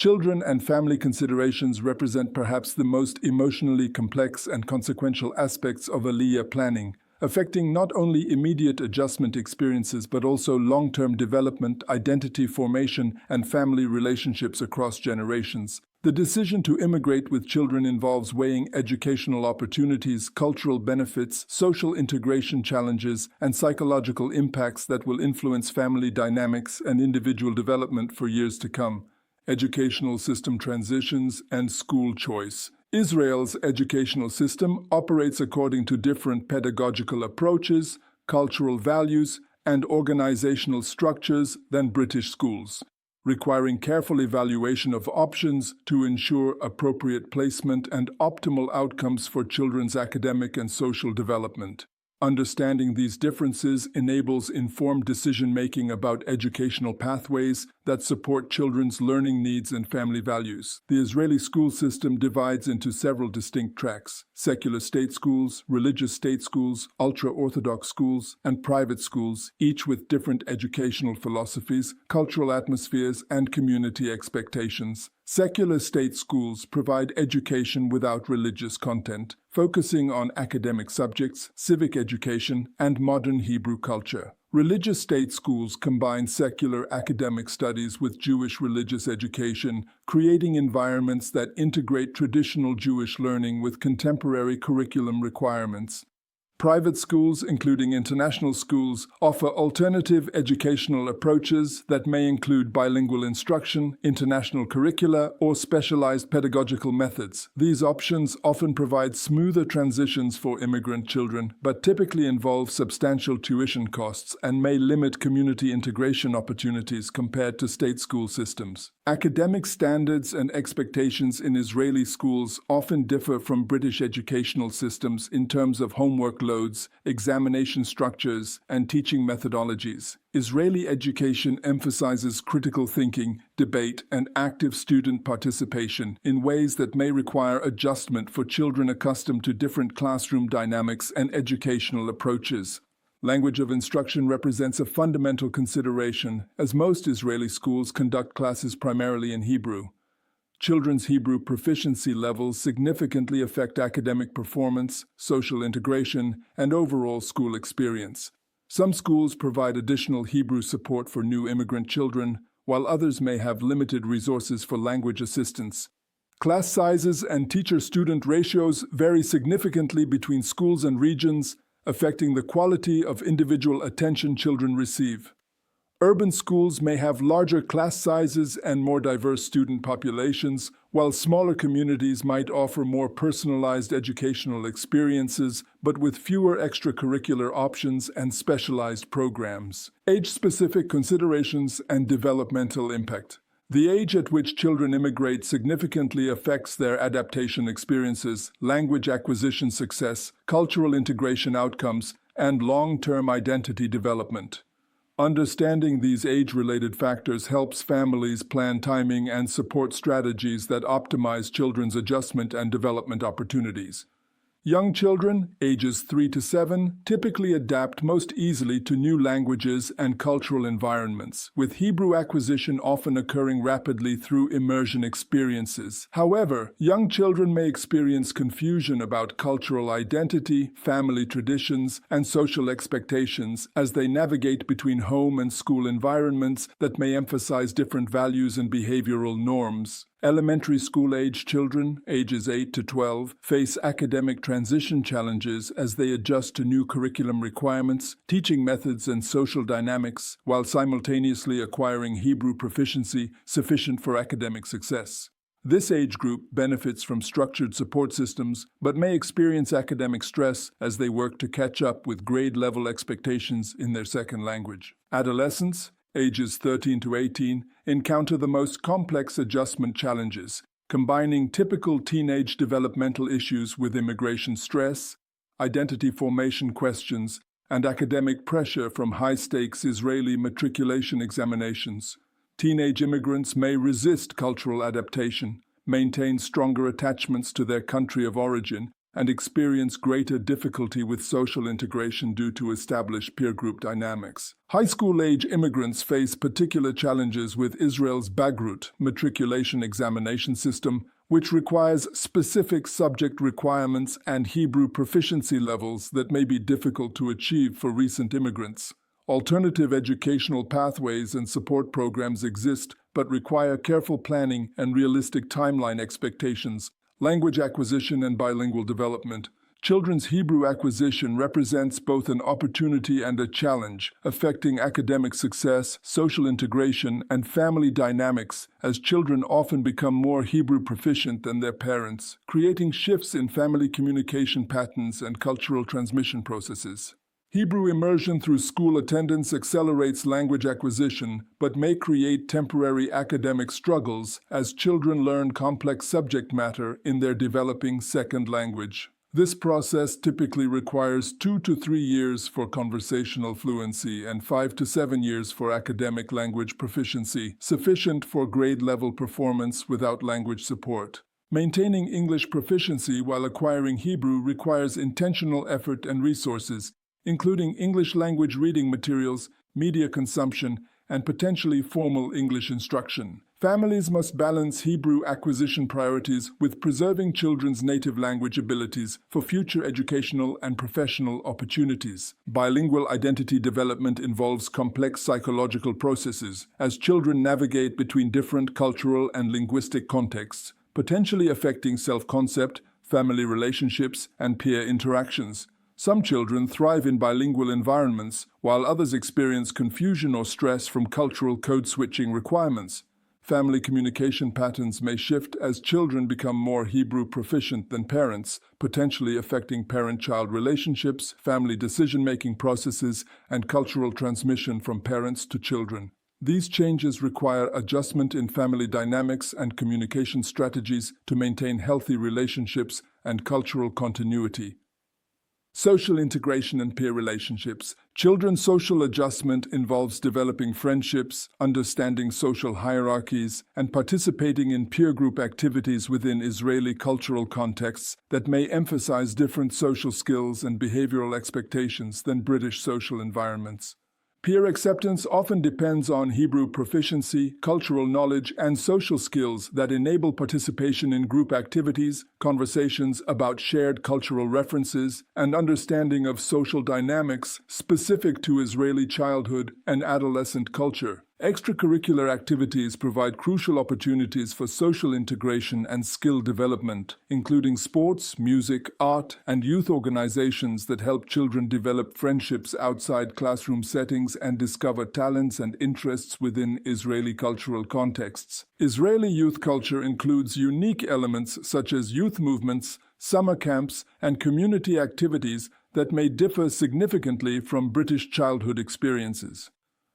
Children and family considerations represent perhaps the most emotionally complex and consequential aspects of Aliyah planning, affecting not only immediate adjustment experiences but also long-term development, identity formation, and family relationships across generations. The decision to immigrate with children involves weighing educational opportunities, cultural benefits, social integration challenges, and psychological impacts that will influence family dynamics and individual development for years to come. Educational system transitions and school choice. Israel's educational system operates according to different pedagogical approaches, cultural values, and organizational structures than British schools, requiring careful evaluation of options to ensure appropriate placement and optimal outcomes for children's academic and social development. Understanding these differences enables informed decision-making about educational pathways that support children's learning needs and family values. The Israeli school system divides into several distinct tracks: secular state schools, religious state schools, ultra-Orthodox schools, and private schools, each with different educational philosophies, cultural atmospheres, and community expectations. Secular state schools provide education without religious content, focusing on academic subjects, civic education, and modern Hebrew culture. Religious state schools combine secular academic studies with Jewish religious education, creating environments that integrate traditional Jewish learning with contemporary curriculum requirements. Private schools, including international schools, offer alternative educational approaches that may include bilingual instruction, international curricula, or specialized pedagogical methods. These options often provide smoother transitions for immigrant children, but typically involve substantial tuition costs and may limit community integration opportunities compared to state school systems. Academic standards and expectations in Israeli schools often differ from British educational systems in terms of homework loads, examination structures, and teaching methodologies. Israeli education emphasizes critical thinking, debate, and active student participation in ways that may require adjustment for children accustomed to different classroom dynamics and educational approaches. Language of instruction represents a fundamental consideration, as most Israeli schools conduct classes primarily in Hebrew. Children's Hebrew proficiency levels significantly affect academic performance, social integration, and overall school experience. Some schools provide additional Hebrew support for new immigrant children, while others may have limited resources for language assistance. Class sizes and teacher-student ratios vary significantly between schools and regions, affecting the quality of individual attention children receive. Urban schools may have larger class sizes and more diverse student populations, while smaller communities might offer more personalized educational experiences, but with fewer extracurricular options and specialized programs. Age-specific considerations and developmental impact. The age at which children immigrate significantly affects their adaptation experiences, language acquisition success, cultural integration outcomes, and long-term identity development. Understanding these age-related factors helps families plan timing and support strategies that optimize children's adjustment and development opportunities. Young children, ages 3 to 7, typically adapt most easily to new languages and cultural environments, with Hebrew acquisition often occurring rapidly through immersion experiences. However, young children may experience confusion about cultural identity, family traditions, and social expectations as they navigate between home and school environments that may emphasize different values and behavioral norms. Elementary school-age children, ages 8 to 12, face academic transition challenges as they adjust to new curriculum requirements, teaching methods, and social dynamics, while simultaneously acquiring Hebrew proficiency sufficient for academic success. This age group benefits from structured support systems, but may experience academic stress as they work to catch up with grade-level expectations in their second language. Adolescents, ages 13 to 18, encounter the most complex adjustment challenges, combining typical teenage developmental issues with immigration stress, identity formation questions, and academic pressure from high-stakes Israeli matriculation examinations. Teenage immigrants may resist cultural adaptation, maintain stronger attachments to their country of origin, and experience greater difficulty with social integration due to established peer group dynamics. High school-age immigrants face particular challenges with Israel's Bagrut matriculation examination system, which requires specific subject requirements and Hebrew proficiency levels that may be difficult to achieve for recent immigrants. Alternative educational pathways and support programs exist, but require careful planning and realistic timeline expectations. Language acquisition and bilingual development. Children's Hebrew acquisition represents both an opportunity and a challenge, affecting academic success, social integration, and family dynamics, as children often become more Hebrew proficient than their parents, creating shifts in family communication patterns and cultural transmission processes. Hebrew immersion through school attendance accelerates language acquisition, but may create temporary academic struggles as children learn complex subject matter in their developing second language. This process typically requires 2 to 3 years for conversational fluency and 5 to 7 years for academic language proficiency, sufficient for grade-level performance without language support. Maintaining English proficiency while acquiring Hebrew requires intentional effort and resources, including English language reading materials, media consumption, and potentially formal English instruction. Families must balance Hebrew acquisition priorities with preserving children's native language abilities for future educational and professional opportunities. Bilingual identity development involves complex psychological processes as children navigate between different cultural and linguistic contexts, potentially affecting self-concept, family relationships, and peer interactions. Some children thrive in bilingual environments, while others experience confusion or stress from cultural code-switching requirements. Family communication patterns may shift as children become more Hebrew proficient than parents, potentially affecting parent-child relationships, family decision-making processes, and cultural transmission from parents to children. These changes require adjustment in family dynamics and communication strategies to maintain healthy relationships and cultural continuity. Social integration and peer relationships. Children's social adjustment involves developing friendships, understanding social hierarchies, and participating in peer group activities within Israeli cultural contexts that may emphasize different social skills and behavioral expectations than British social environments. Peer acceptance often depends on Hebrew proficiency, cultural knowledge, and social skills that enable participation in group activities, conversations about shared cultural references, and understanding of social dynamics specific to Israeli childhood and adolescent culture. Extracurricular activities provide crucial opportunities for social integration and skill development, including sports, music, art, and youth organizations that help children develop friendships outside classroom settings and discover talents and interests within Israeli cultural contexts. Israeli youth culture includes unique elements such as youth movements, summer camps, and community activities that may differ significantly from British childhood experiences.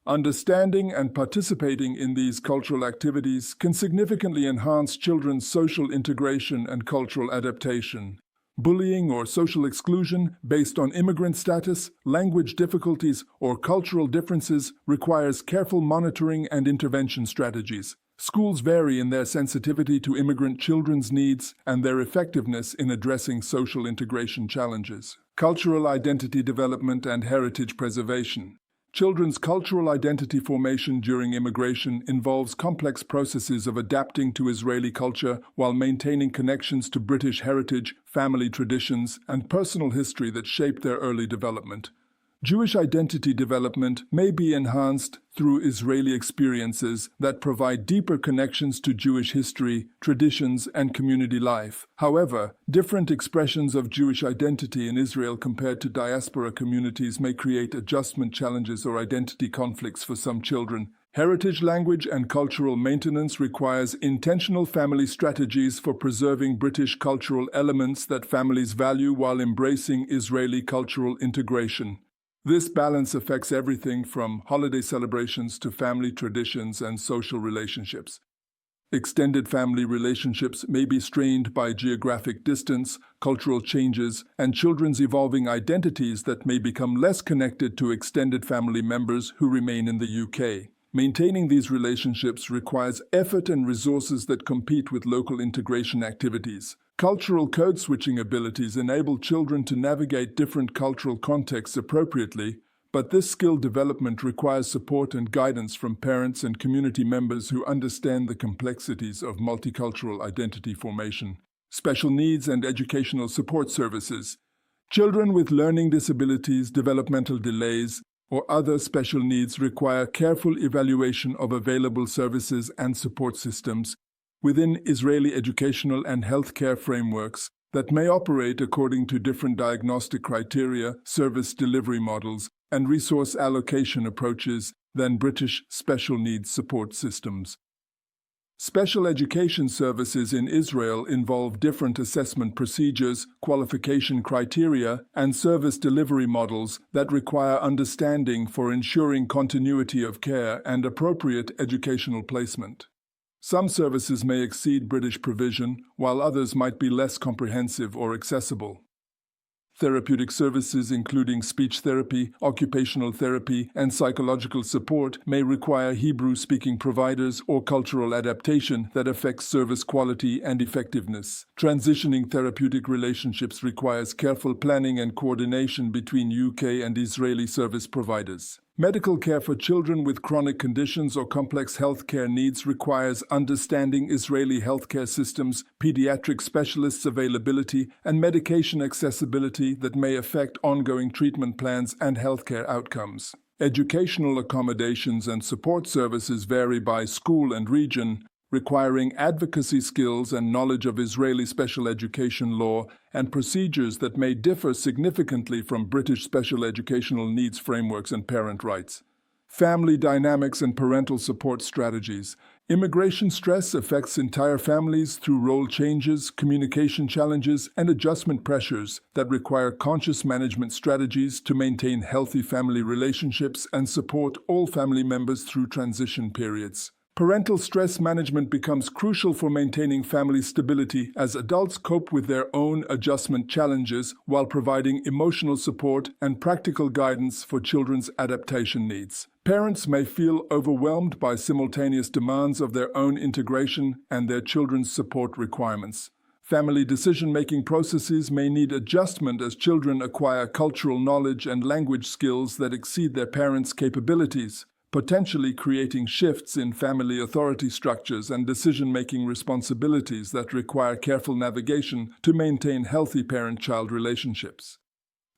Understanding and participating in these cultural activities can significantly enhance children's social integration and cultural adaptation. Bullying or social exclusion based on immigrant status, language difficulties, or cultural differences requires careful monitoring and intervention strategies. Schools vary in their sensitivity to immigrant children's needs and their effectiveness in addressing social integration challenges. Cultural identity development and heritage preservation. Children's cultural identity formation during immigration involves complex processes of adapting to Israeli culture while maintaining connections to British heritage, family traditions, and personal history that shaped their early development. Jewish identity development may be enhanced through Israeli experiences that provide deeper connections to Jewish history, traditions, and community life. However, different expressions of Jewish identity in Israel compared to diaspora communities may create adjustment challenges or identity conflicts for some children. Heritage language and cultural maintenance requires intentional family strategies for preserving British cultural elements that families value while embracing Israeli cultural integration. This balance affects everything from holiday celebrations to family traditions and social relationships. Extended family relationships may be strained by geographic distance, cultural changes, and children's evolving identities that may become less connected to extended family members who remain in the UK. Maintaining these relationships requires effort and resources that compete with local integration activities. Cultural code-switching abilities enable children to navigate different cultural contexts appropriately, but this skill development requires support and guidance from parents and community members who understand the complexities of multicultural identity formation. Special needs and educational support services. Children with learning disabilities, developmental delays, or other special needs require careful evaluation of available services and support systems within Israeli educational and healthcare frameworks that may operate according to different diagnostic criteria, service delivery models, and resource allocation approaches than British special needs support systems. Special education services in Israel involve different assessment procedures, qualification criteria, and service delivery models that require understanding for ensuring continuity of care and appropriate educational placement. Some services may exceed British provision, while others might be less comprehensive or accessible. Therapeutic services including speech therapy, occupational therapy, and psychological support may require Hebrew-speaking providers or cultural adaptation that affects service quality and effectiveness. Transitioning therapeutic relationships requires careful planning and coordination between UK and Israeli service providers. Medical care for children with chronic conditions or complex healthcare needs requires understanding Israeli healthcare systems, pediatric specialists' availability, and medication accessibility that may affect ongoing treatment plans and healthcare outcomes. Educational accommodations and support services vary by school and region, requiring advocacy skills and knowledge of Israeli special education law and procedures that may differ significantly from British special educational needs frameworks and parent rights. Family dynamics and parental support strategies. Immigration stress affects entire families through role changes, communication challenges, and adjustment pressures that require conscious management strategies to maintain healthy family relationships and support all family members through transition periods. Parental stress management becomes crucial for maintaining family stability as adults cope with their own adjustment challenges while providing emotional support and practical guidance for children's adaptation needs. Parents may feel overwhelmed by simultaneous demands of their own integration and their children's support requirements. Family decision-making processes may need adjustment as children acquire cultural knowledge and language skills that exceed their parents' capabilities, potentially creating shifts in family authority structures and decision-making responsibilities that require careful navigation to maintain healthy parent-child relationships.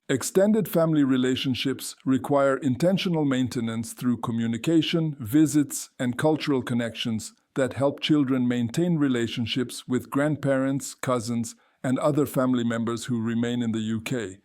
Extended family relationships require intentional maintenance through communication, visits, and cultural connections that help children maintain relationships with grandparents, cousins, and other family members who remain in the UK.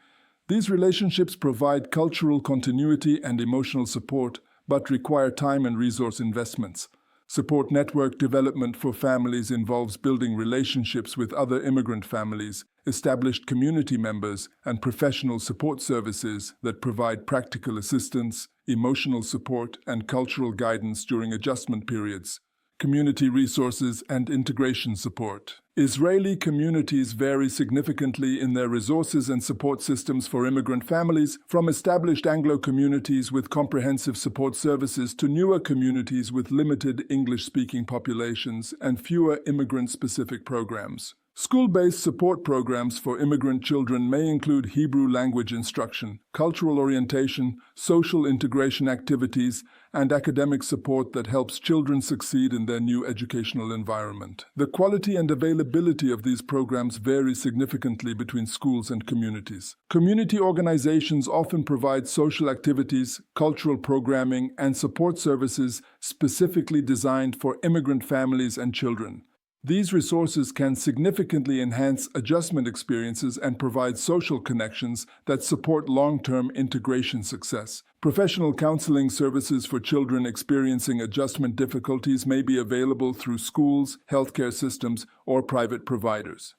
These relationships provide cultural continuity and emotional support, but require time and resource investments. Support network development for families involves building relationships with other immigrant families, established community members, and professional support services that provide practical assistance, emotional support, and cultural guidance during adjustment periods. Community resources and integration support. Israeli communities vary significantly in their resources and support systems for immigrant families, from established Anglo communities with comprehensive support services to newer communities with limited English-speaking populations and fewer immigrant-specific programs. School-based support programs for immigrant children may include Hebrew language instruction, cultural orientation, social integration activities, and academic support that helps children succeed in their new educational environment. The quality and availability of these programs vary significantly between schools and communities. Community organizations often provide social activities, cultural programming, and support services specifically designed for immigrant families and children. These resources can significantly enhance adjustment experiences and provide social connections that support long-term integration success. Professional counseling services for children experiencing adjustment difficulties may be available through schools, healthcare systems, or private providers.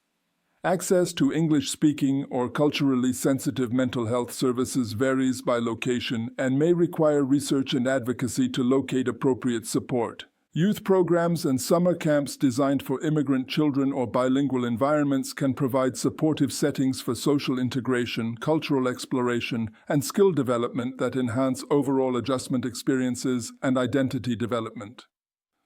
Access to English-speaking or culturally sensitive mental health services varies by location and may require research and advocacy to locate appropriate support. Youth programs and summer camps designed for immigrant children or bilingual environments can provide supportive settings for social integration, cultural exploration, and skill development that enhance overall adjustment experiences and identity development.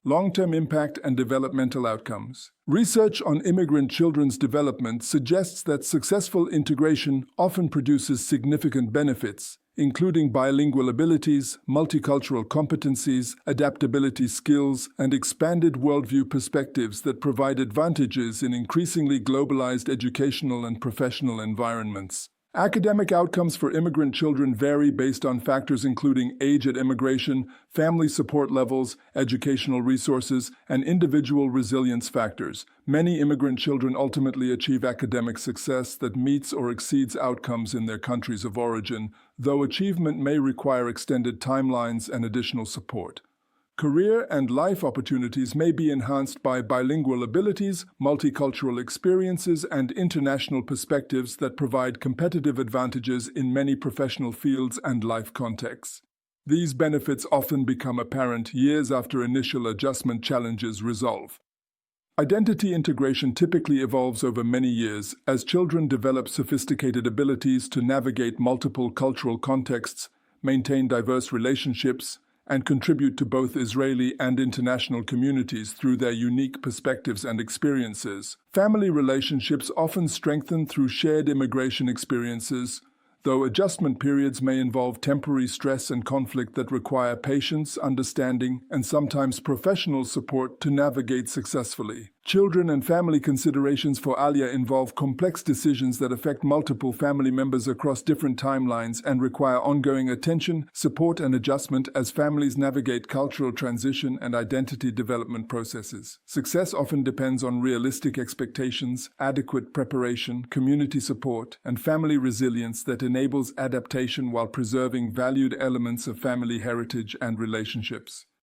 Long-term impact and developmental outcomes. Research on immigrant children's development suggests that successful integration often produces significant benefits, including bilingual abilities, multicultural competencies, adaptability skills, and expanded worldview perspectives that provide advantages in increasingly globalized educational and professional environments. Academic outcomes for immigrant children vary based on factors including age at immigration, family support levels, educational resources, and individual resilience factors. Many immigrant children ultimately achieve academic success that meets or exceeds outcomes in their countries of origin, though achievement may require extended timelines and additional support. Career and life opportunities may be enhanced by bilingual abilities, multicultural experiences, and international perspectives that provide competitive advantages in many professional fields and life contexts. These benefits often become apparent years after initial adjustment challenges resolve. Identity integration typically evolves over many years as children develop sophisticated abilities to navigate multiple cultural contexts, maintain diverse relationships, and contribute to both Israeli and international communities through their unique perspectives and experiences. Family relationships often strengthen through shared immigration experiences, though adjustment periods may involve temporary stress and conflict that require patience, understanding, and sometimes professional support to navigate successfully. Children and family considerations for Aliyah involve complex decisions that affect multiple family members across different timelines and require ongoing attention, support, and adjustment as families navigate cultural transition and identity development processes. Success often depends on realistic expectations, adequate preparation, community support, and family resilience that enables adaptation while preserving valued elements of family heritage and relationships.